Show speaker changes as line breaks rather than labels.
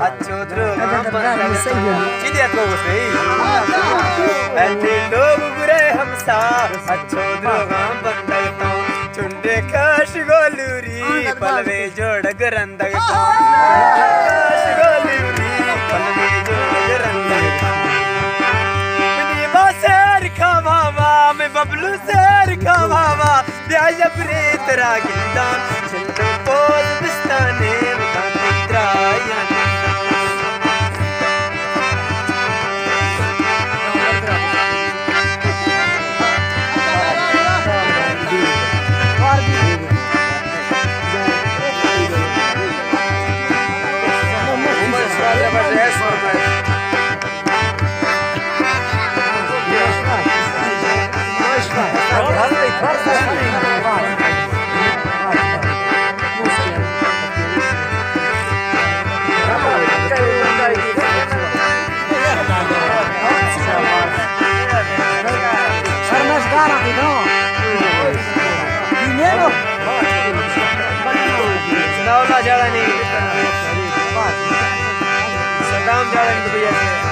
अच्छो लोग बुरे हमसा अच्छो चुंडे काश गोलूरी पलवे जोड़ गरंदग काश गोलूरी पलवे जोड़ गरंदग शेर खावा मैं बबलू शेर खावा ब्याज प्रेत रागिंदान चलो बोल बिस्ताने Jalan nih, sedang jalan itu biasa.